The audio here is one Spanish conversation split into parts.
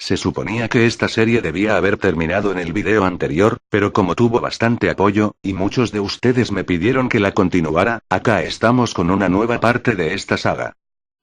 Se suponía que esta serie debía haber terminado en el video anterior, pero como tuvo bastante apoyo, y muchos de ustedes me pidieron que la continuara, acá estamos con una nueva parte de esta saga.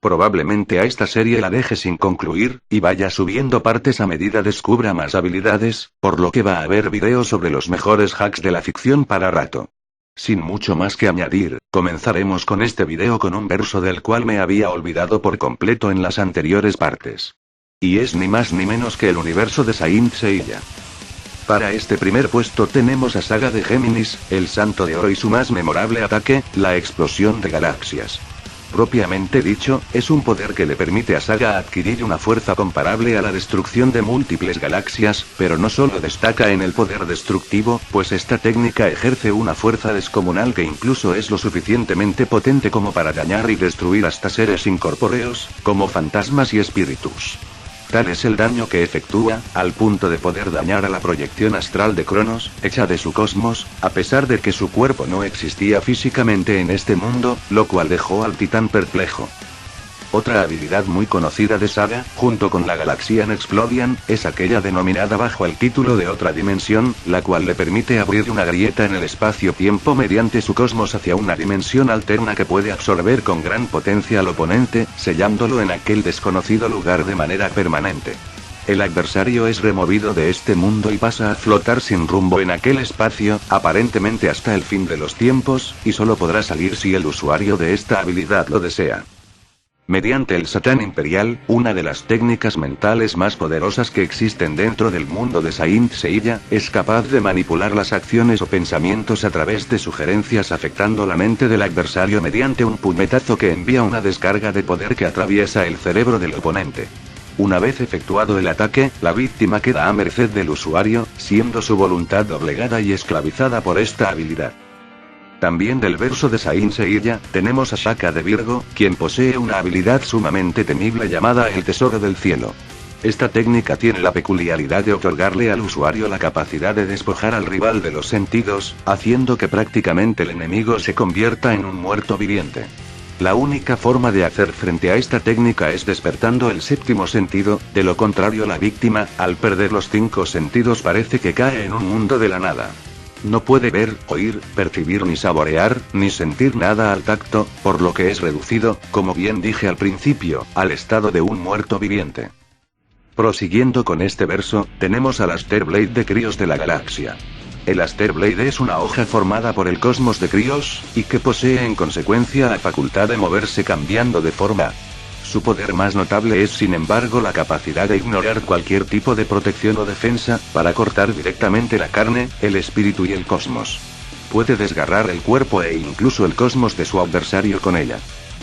Probablemente a esta serie la deje sin concluir, y vaya subiendo partes a medida descubra más habilidades, por lo que va a haber videos sobre los mejores hacks de la ficción para rato. Sin mucho más que añadir, comenzaremos con este video con un verso del cual me había olvidado por completo en las anteriores partes. Y es ni más ni menos que el universo de Saint Seiya. Para este primer puesto tenemos a Saga de Géminis, el Santo de Oro y su más memorable ataque, la explosión de galaxias. Propiamente dicho, es un poder que le permite a Saga adquirir una fuerza comparable a la destrucción de múltiples galaxias, pero no solo destaca en el poder destructivo, pues esta técnica ejerce una fuerza descomunal que incluso es lo suficientemente potente como para dañar y destruir hasta seres incorpóreos, como fantasmas y espíritus. Tal es el daño que efectúa, al punto de poder dañar a la proyección astral de Cronos, hecha de su cosmos, a pesar de que su cuerpo no existía físicamente en este mundo, lo cual dejó al titán perplejo. Otra habilidad muy conocida de Saga, junto con la Galaxian Explosion, es aquella denominada bajo el título de Otra Dimensión, la cual le permite abrir una grieta en el espacio-tiempo mediante su cosmos hacia una dimensión alterna que puede absorber con gran potencia al oponente, sellándolo en aquel desconocido lugar de manera permanente. El adversario es removido de este mundo y pasa a flotar sin rumbo en aquel espacio, aparentemente hasta el fin de los tiempos, y solo podrá salir si el usuario de esta habilidad lo desea. Mediante el Satán Imperial, una de las técnicas mentales más poderosas que existen dentro del mundo de Saint Seiya, es capaz de manipular las acciones o pensamientos a través de sugerencias afectando la mente del adversario mediante un puñetazo que envía una descarga de poder que atraviesa el cerebro del oponente. Una vez efectuado el ataque, la víctima queda a merced del usuario, siendo su voluntad doblegada y esclavizada por esta habilidad. También del verso de Saint Seiya, tenemos a Shaka de Virgo, quien posee una habilidad sumamente temible llamada el Tesoro del Cielo. Esta técnica tiene la peculiaridad de otorgarle al usuario la capacidad de despojar al rival de los sentidos, haciendo que prácticamente el enemigo se convierta en un muerto viviente. La única forma de hacer frente a esta técnica es despertando el séptimo sentido, de lo contrario la víctima, al perder los 5 sentidos parece que cae en un mundo de la nada. No puede ver, oír, percibir ni saborear, ni sentir nada al tacto, por lo que es reducido, como bien dije al principio, al estado de un muerto viviente. Prosiguiendo con este verso, tenemos al Aster Blade de Crios de la Galaxia. El Aster Blade es una hoja formada por el cosmos de Crios, y que posee en consecuencia la facultad de moverse cambiando de forma. Su poder más notable es sin embargo la capacidad de ignorar cualquier tipo de protección o defensa, para cortar directamente la carne, el espíritu y el cosmos. Puede desgarrar el cuerpo e incluso el cosmos de su adversario con ella.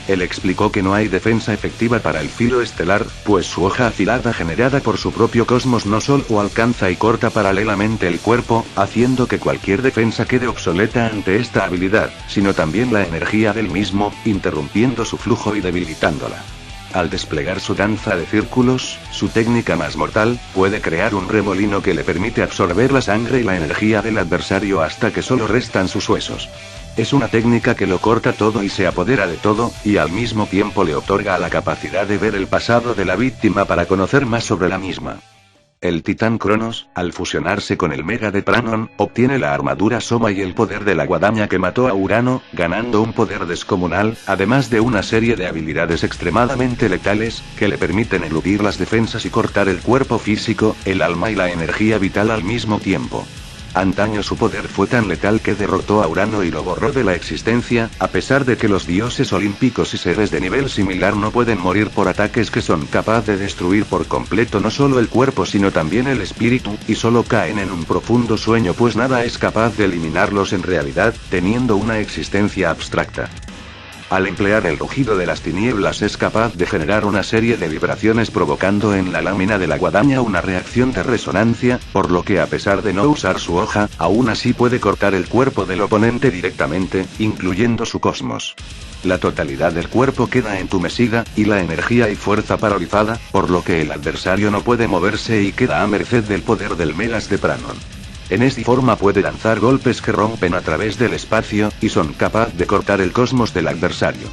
Él explicó que no hay defensa efectiva para el filo estelar, pues su hoja afilada generada por su propio cosmos no solo alcanza y corta paralelamente el cuerpo, haciendo que cualquier defensa quede obsoleta ante esta habilidad, sino también la energía del mismo, interrumpiendo su flujo y debilitándola. Al desplegar su danza de círculos, su técnica más mortal, puede crear un remolino que le permite absorber la sangre y la energía del adversario hasta que solo restan sus huesos. Es una técnica que lo corta todo y se apodera de todo, y al mismo tiempo le otorga la capacidad de ver el pasado de la víctima para conocer más sobre la misma. El titán Cronos, al fusionarse con el Mega de Pranon, obtiene la armadura Soma y el poder de la guadaña que mató a Urano, ganando un poder descomunal, además de una serie de habilidades extremadamente letales, que le permiten eludir las defensas y cortar el cuerpo físico, el alma y la energía vital al mismo tiempo. Antaño su poder fue tan letal que derrotó a Urano y lo borró de la existencia, a pesar de que los dioses olímpicos y seres de nivel similar no pueden morir por ataques que son capaces de destruir por completo no solo el cuerpo sino también el espíritu, y solo caen en un profundo sueño pues nada es capaz de eliminarlos en realidad, teniendo una existencia abstracta. Al emplear el rugido de las tinieblas es capaz de generar una serie de vibraciones provocando en la lámina de la guadaña una reacción de resonancia, por lo que a pesar de no usar su hoja, aún así puede cortar el cuerpo del oponente directamente, incluyendo su cosmos. La totalidad del cuerpo queda entumecida, y la energía y fuerza paralizada, por lo que el adversario no puede moverse y queda a merced del poder del Megas de Pranon. En esta forma puede lanzar golpes que rompen a través del espacio, y son capaz de cortar el cosmos del adversario.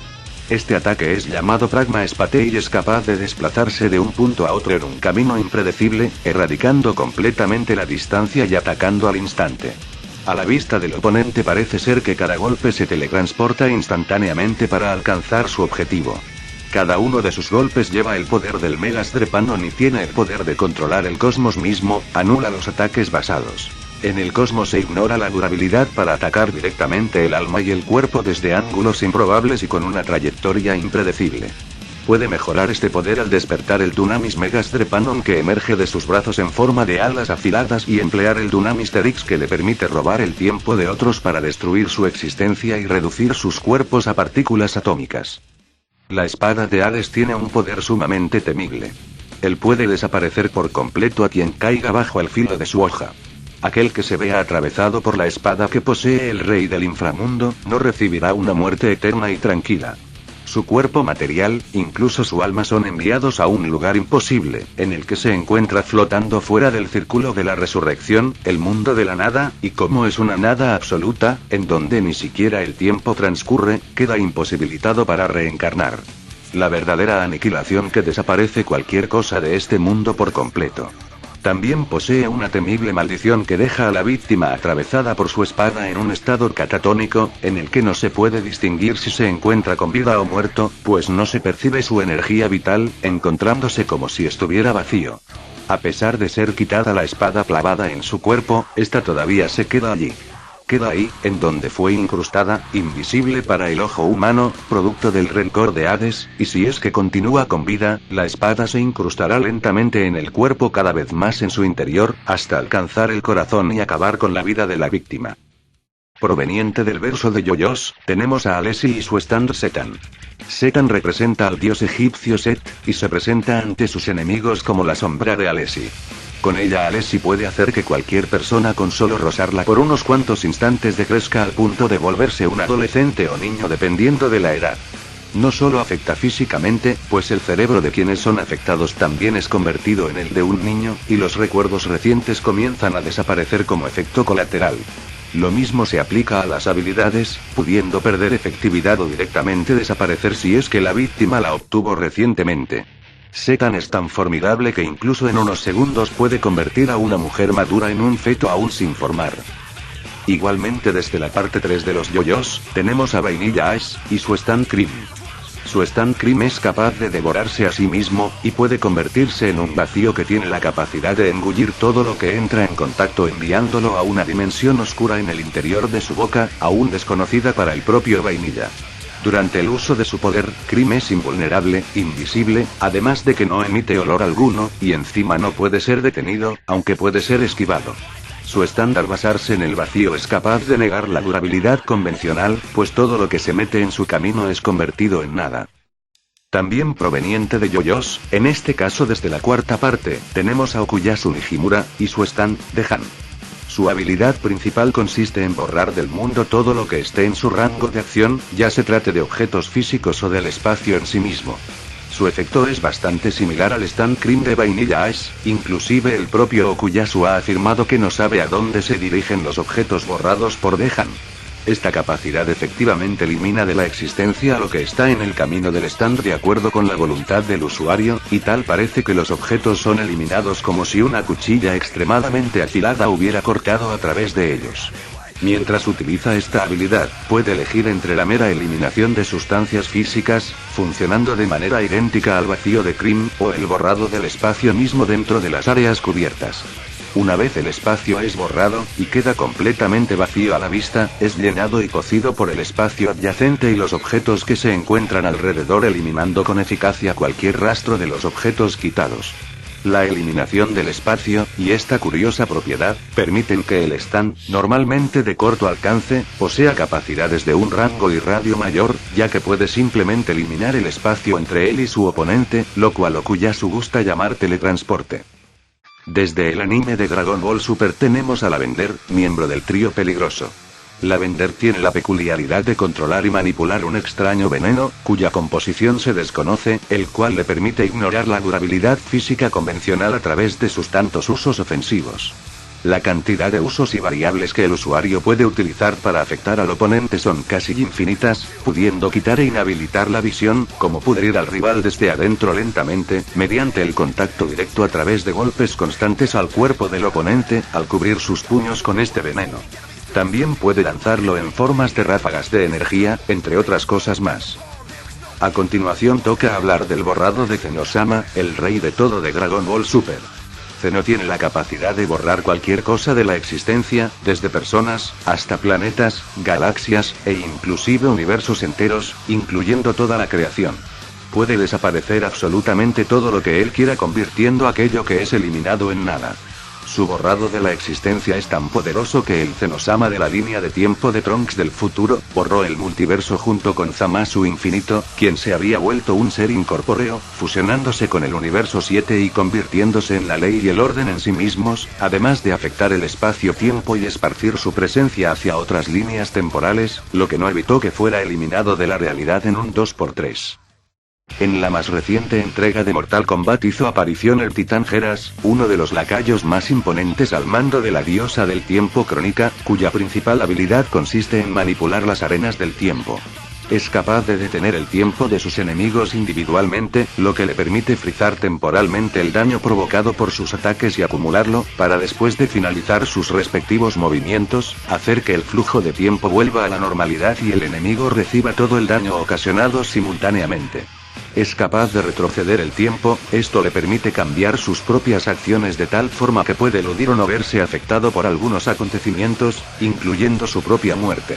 Este ataque es llamado Pragma Spate y es capaz de desplazarse de un punto a otro en un camino impredecible, erradicando completamente la distancia y atacando al instante. A la vista del oponente parece ser que cada golpe se teletransporta instantáneamente para alcanzar su objetivo. Cada uno de sus golpes lleva el poder del Megasdrepanon y tiene el poder de controlar el cosmos mismo, anula los ataques basados en el cosmos e ignora la durabilidad para atacar directamente el alma y el cuerpo desde ángulos improbables y con una trayectoria impredecible. Puede mejorar este poder al despertar el Dunamis Megasdrepanon que emerge de sus brazos en forma de alas afiladas y emplear el Dunamister X que le permite robar el tiempo de otros para destruir su existencia y reducir sus cuerpos a partículas atómicas. La espada de Hades tiene un poder sumamente temible. Él puede desaparecer por completo a quien caiga bajo el filo de su hoja. Aquel que se vea atravesado por la espada que posee el rey del inframundo, no recibirá una muerte eterna y tranquila. Su cuerpo material, incluso su alma son enviados a un lugar imposible, en el que se encuentra flotando fuera del círculo de la resurrección, el mundo de la nada, y como es una nada absoluta, en donde ni siquiera el tiempo transcurre, queda imposibilitado para reencarnar. La verdadera aniquilación que desaparece cualquier cosa de este mundo por completo. También posee una temible maldición que deja a la víctima atravesada por su espada en un estado catatónico, en el que no se puede distinguir si se encuentra con vida o muerto, pues no se percibe su energía vital, encontrándose como si estuviera vacío. A pesar de ser quitada la espada clavada en su cuerpo, esta todavía se queda allí. Queda ahí, en donde fue incrustada, invisible para el ojo humano, producto del rencor de Hades, y si es que continúa con vida, la espada se incrustará lentamente en el cuerpo cada vez más en su interior, hasta alcanzar el corazón y acabar con la vida de la víctima. Proveniente del verso de Yoyos, tenemos a Alessi y su stand Setan. Setan representa al dios egipcio Set, y se presenta ante sus enemigos como la sombra de Alessi. Con ella Alessi puede hacer que cualquier persona con solo rozarla por unos cuantos instantes decrezca al punto de volverse un adolescente o niño dependiendo de la edad. No solo afecta físicamente, pues el cerebro de quienes son afectados también es convertido en el de un niño, y los recuerdos recientes comienzan a desaparecer como efecto colateral. Lo mismo se aplica a las habilidades, pudiendo perder efectividad o directamente desaparecer si es que la víctima la obtuvo recientemente. Setan es tan formidable que incluso en unos segundos puede convertir a una mujer madura en un feto aún sin formar. Igualmente desde la parte 3 de los yoyos, tenemos a Vanilla Ice, y su Stand Cream. Su Stand Cream es capaz de devorarse a sí mismo, y puede convertirse en un vacío que tiene la capacidad de engullir todo lo que entra en contacto enviándolo a una dimensión oscura en el interior de su boca, aún desconocida para el propio Vainilla. Durante el uso de su poder, Cream es invulnerable, invisible, además de que no emite olor alguno, y encima no puede ser detenido, aunque puede ser esquivado. Su estándar basarse en el vacío es capaz de negar la durabilidad convencional, pues todo lo que se mete en su camino es convertido en nada. También proveniente de yoyos, en este caso desde la cuarta parte, tenemos a Okuyasu Nijimura, y su stand, Dehan. Su habilidad principal consiste en borrar del mundo todo lo que esté en su rango de acción, ya se trate de objetos físicos o del espacio en sí mismo. Su efecto es bastante similar al Stand Cream de Vanilla Ice, inclusive el propio Okuyasu ha afirmado que no sabe a dónde se dirigen los objetos borrados por Dehan. Esta capacidad efectivamente elimina de la existencia lo que está en el camino del stand de acuerdo con la voluntad del usuario, y tal parece que los objetos son eliminados como si una cuchilla extremadamente afilada hubiera cortado a través de ellos. Mientras utiliza esta habilidad, puede elegir entre la mera eliminación de sustancias físicas, funcionando de manera idéntica al vacío de Cream, o el borrado del espacio mismo dentro de las áreas cubiertas. Una vez el espacio es borrado, y queda completamente vacío a la vista, es llenado y cocido por el espacio adyacente y los objetos que se encuentran alrededor eliminando con eficacia cualquier rastro de los objetos quitados. La eliminación del espacio, y esta curiosa propiedad, permiten que el stand, normalmente de corto alcance, posea capacidades de un rango y radio mayor, ya que puede simplemente eliminar el espacio entre él y su oponente, lo cual Okuyasu gusta llamar teletransporte. Desde el anime de Dragon Ball Super tenemos a Lavender, miembro del trío peligroso. Lavender tiene la peculiaridad de controlar y manipular un extraño veneno, cuya composición se desconoce, el cual le permite ignorar la durabilidad física convencional a través de sus tantos usos ofensivos. La cantidad de usos y variables que el usuario puede utilizar para afectar al oponente son casi infinitas, pudiendo quitar e inhabilitar la visión, como pudrir al rival desde adentro lentamente, mediante el contacto directo a través de golpes constantes al cuerpo del oponente, al cubrir sus puños con este veneno. También puede lanzarlo en formas de ráfagas de energía, entre otras cosas más. A continuación toca hablar del borrado de Zenosama, el rey de todo de Dragon Ball Super. Zeno tiene la capacidad de borrar cualquier cosa de la existencia, desde personas, hasta planetas, galaxias, e inclusive universos enteros, incluyendo toda la creación. Puede desaparecer absolutamente todo lo que él quiera, convirtiendo aquello que es eliminado en nada. Su borrado de la existencia es tan poderoso que el Zenosama de la línea de tiempo de Trunks del futuro, borró el multiverso junto con Zamasu Infinito, quien se había vuelto un ser incorpóreo, fusionándose con el universo 7 y convirtiéndose en la ley y el orden en sí mismos, además de afectar el espacio-tiempo y esparcir su presencia hacia otras líneas temporales, lo que no evitó que fuera eliminado de la realidad en un 2×3. En la más reciente entrega de Mortal Kombat hizo aparición el Titán Geras, uno de los lacayos más imponentes al mando de la diosa del tiempo Crónica, cuya principal habilidad consiste en manipular las arenas del tiempo. Es capaz de detener el tiempo de sus enemigos individualmente, lo que le permite frizar temporalmente el daño provocado por sus ataques y acumularlo, para después de finalizar sus respectivos movimientos, hacer que el flujo de tiempo vuelva a la normalidad y el enemigo reciba todo el daño ocasionado simultáneamente. Es capaz de retroceder el tiempo, esto le permite cambiar sus propias acciones de tal forma que puede eludir o no verse afectado por algunos acontecimientos, incluyendo su propia muerte.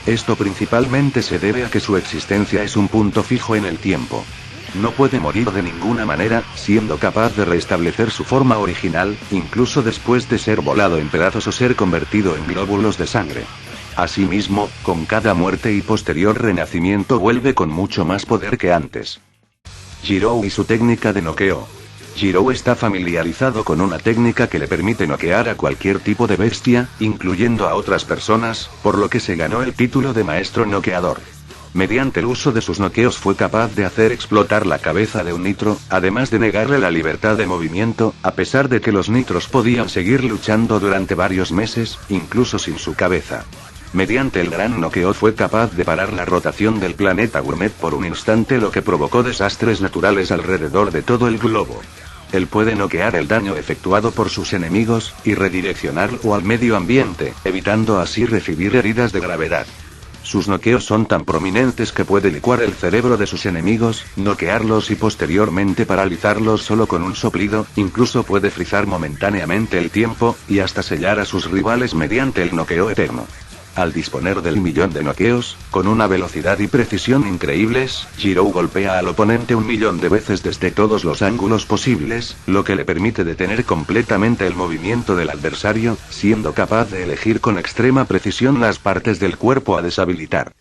Esto principalmente se debe a que su existencia es un punto fijo en el tiempo. No puede morir de ninguna manera, siendo capaz de restablecer su forma original, incluso después de ser volado en pedazos o ser convertido en glóbulos de sangre. Asimismo, con cada muerte y posterior renacimiento vuelve con mucho más poder que antes. Jirou y su técnica de noqueo. Jirou está familiarizado con una técnica que le permite noquear a cualquier tipo de bestia, incluyendo a otras personas, por lo que se ganó el título de maestro noqueador. Mediante el uso de sus noqueos fue capaz de hacer explotar la cabeza de un Nitro, además de negarle la libertad de movimiento, a pesar de que los Nitros podían seguir luchando durante varios meses, incluso sin su cabeza. Mediante el gran noqueo fue capaz de parar la rotación del planeta Gourmet por un instante, lo que provocó desastres naturales alrededor de todo el globo. Él puede noquear el daño efectuado por sus enemigos, y redireccionarlo al medio ambiente, evitando así recibir heridas de gravedad. Sus noqueos son tan prominentes que puede licuar el cerebro de sus enemigos, noquearlos y posteriormente paralizarlos solo con un soplido, incluso puede frizar momentáneamente el tiempo, y hasta sellar a sus rivales mediante el noqueo eterno. Al disponer del 1.000.000 de noqueos, con una velocidad y precisión increíbles, Jirou golpea al oponente 1.000.000 de veces desde todos los ángulos posibles, lo que le permite detener completamente el movimiento del adversario, siendo capaz de elegir con extrema precisión las partes del cuerpo a deshabilitar.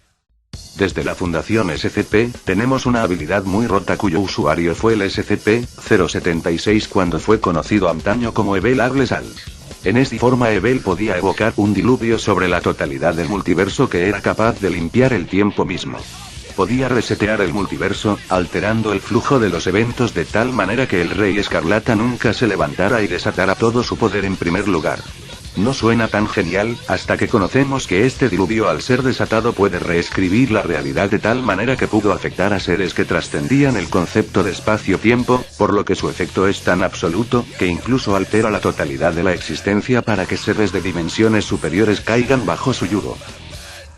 Desde la fundación SCP, tenemos una habilidad muy rota cuyo usuario fue el SCP-076 cuando fue conocido antaño como Ebel Aglesal. En esta forma Ebel podía evocar un diluvio sobre la totalidad del multiverso que era capaz de limpiar el tiempo mismo. Podía resetear el multiverso, alterando el flujo de los eventos de tal manera que el Rey Escarlata nunca se levantara y desatara todo su poder en primer lugar. No suena tan genial, hasta que conocemos que este diluvio al ser desatado puede reescribir la realidad de tal manera que pudo afectar a seres que trascendían el concepto de espacio-tiempo, por lo que su efecto es tan absoluto, que incluso altera la totalidad de la existencia para que seres de dimensiones superiores caigan bajo su yugo.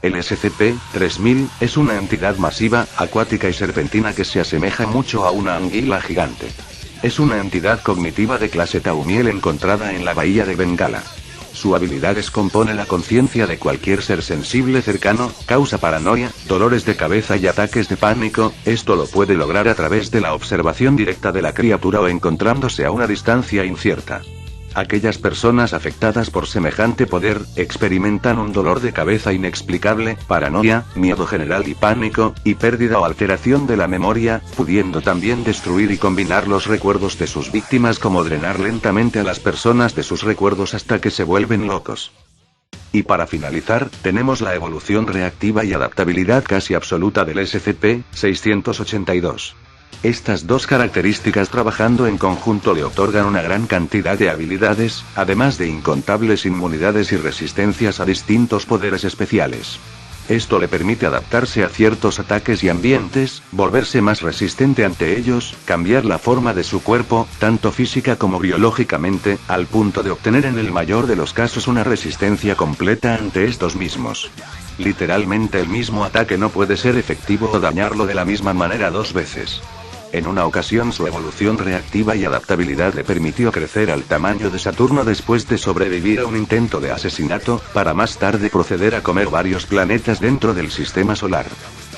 El SCP-3000 es una entidad masiva, acuática y serpentina que se asemeja mucho a una anguila gigante. Es una entidad cognitiva de clase Taumiel encontrada en la bahía de Bengala. Su habilidad descompone la conciencia de cualquier ser sensible cercano, causa paranoia, dolores de cabeza y ataques de pánico. Esto lo puede lograr a través de la observación directa de la criatura o encontrándose a una distancia incierta. Aquellas personas afectadas por semejante poder, experimentan un dolor de cabeza inexplicable, paranoia, miedo general y pánico, y pérdida o alteración de la memoria, pudiendo también destruir y combinar los recuerdos de sus víctimas como drenar lentamente a las personas de sus recuerdos hasta que se vuelven locos. Y para finalizar, tenemos la evolución reactiva y adaptabilidad casi absoluta del SCP-682. Estas dos características trabajando en conjunto le otorgan una gran cantidad de habilidades, además de incontables inmunidades y resistencias a distintos poderes especiales. Esto le permite adaptarse a ciertos ataques y ambientes, volverse más resistente ante ellos, cambiar la forma de su cuerpo, tanto física como biológicamente, al punto de obtener en el mayor de los casos una resistencia completa ante estos mismos. Literalmente el mismo ataque no puede ser efectivo o dañarlo de la misma manera dos veces. En una ocasión su evolución reactiva y adaptabilidad le permitió crecer al tamaño de Saturno después de sobrevivir a un intento de asesinato, para más tarde proceder a comer varios planetas dentro del sistema solar.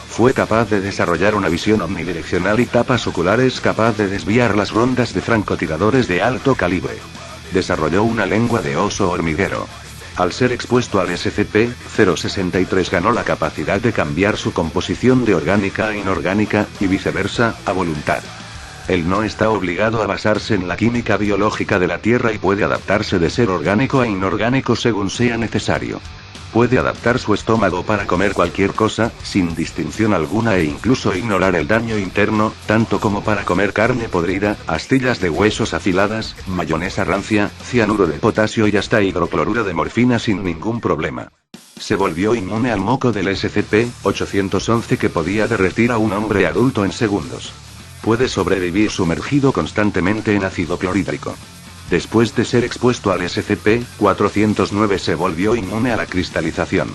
Fue capaz de desarrollar una visión omnidireccional y tapas oculares capaz de desviar las rondas de francotiradores de alto calibre. Desarrolló una lengua de oso hormiguero. Al ser expuesto al SCP-063 ganó la capacidad de cambiar su composición de orgánica a inorgánica, y viceversa, a voluntad. Él no está obligado a basarse en la química biológica de la Tierra y puede adaptarse de ser orgánico a inorgánico según sea necesario. Puede adaptar su estómago para comer cualquier cosa, sin distinción alguna e incluso ignorar el daño interno, tanto como para comer carne podrida, astillas de huesos afiladas, mayonesa rancia, cianuro de potasio y hasta hidrocloruro de morfina sin ningún problema. Se volvió inmune al moco del SCP-811 que podía derretir a un hombre adulto en segundos. Puede sobrevivir sumergido constantemente en ácido clorhídrico. Después de ser expuesto al SCP-409 se volvió inmune a la cristalización.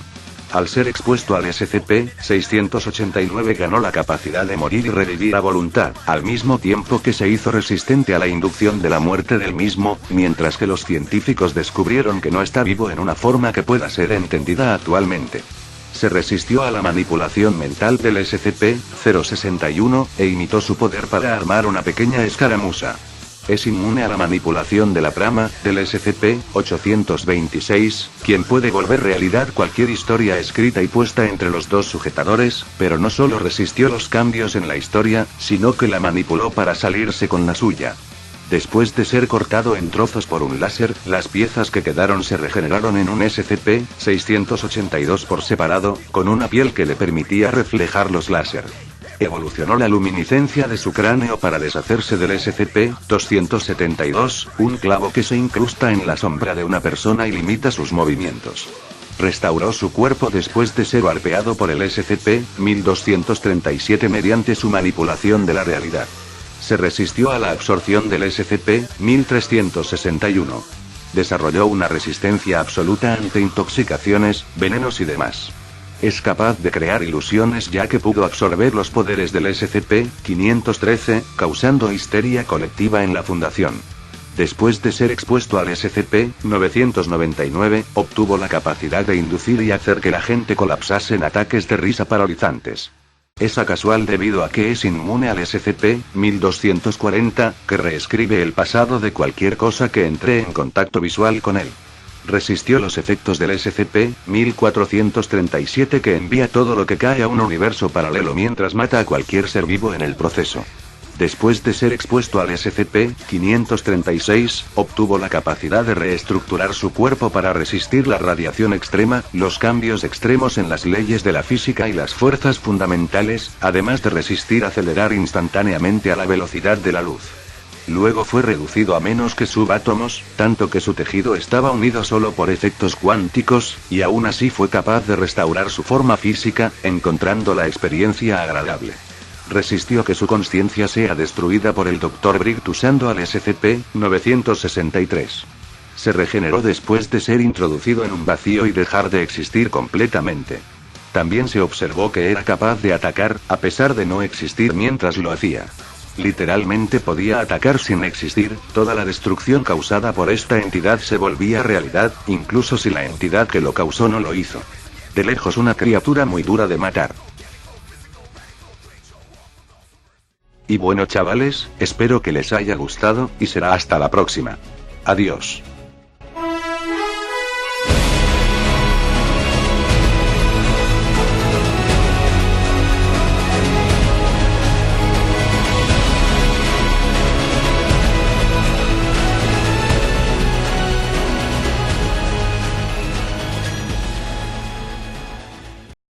Al ser expuesto al SCP-689 ganó la capacidad de morir y revivir a voluntad, al mismo tiempo que se hizo resistente a la inducción de la muerte del mismo, mientras que los científicos descubrieron que no está vivo en una forma que pueda ser entendida actualmente. Se resistió a la manipulación mental del SCP-061, e imitó su poder para armar una pequeña escaramuza. Es inmune a la manipulación de la trama, del SCP-826, quien puede volver realidad cualquier historia escrita y puesta entre los dos sujetadores, pero no solo resistió los cambios en la historia, sino que la manipuló para salirse con la suya. Después de ser cortado en trozos por un láser, las piezas que quedaron se regeneraron en un SCP-682 por separado, con una piel que le permitía reflejar los láser. Evolucionó la luminiscencia de su cráneo para deshacerse del SCP-272, un clavo que se incrusta en la sombra de una persona y limita sus movimientos. Restauró su cuerpo después de ser golpeado por el SCP-1237 mediante su manipulación de la realidad. Se resistió a la absorción del SCP-1361. Desarrolló una resistencia absoluta ante intoxicaciones, venenos y demás. Es capaz de crear ilusiones ya que pudo absorber los poderes del SCP-513, causando histeria colectiva en la Fundación. Después de ser expuesto al SCP-999, obtuvo la capacidad de inducir y hacer que la gente colapsase en ataques de risa paralizantes. Es casual debido a que es inmune al SCP-1240, que reescribe el pasado de cualquier cosa que entre en contacto visual con él. Resistió los efectos del SCP-1437 que envía todo lo que cae a un universo paralelo mientras mata a cualquier ser vivo en el proceso. Después de ser expuesto al SCP-536, obtuvo la capacidad de reestructurar su cuerpo para resistir la radiación extrema, los cambios extremos en las leyes de la física y las fuerzas fundamentales, además de resistir acelerar instantáneamente a la velocidad de la luz. Luego fue reducido a menos que subátomos, tanto que su tejido estaba unido solo por efectos cuánticos, y aún así fue capaz de restaurar su forma física, encontrando la experiencia agradable. Resistió que su conciencia sea destruida por el Dr. Bright usando al SCP-963. Se regeneró después de ser introducido en un vacío y dejar de existir completamente. También se observó que era capaz de atacar, a pesar de no existir mientras lo hacía. Literalmente podía atacar sin existir, toda la destrucción causada por esta entidad se volvía realidad, incluso si la entidad que lo causó no lo hizo. De lejos una criatura muy dura de matar. Y bueno chavales, espero que les haya gustado, y será hasta la próxima. Adiós.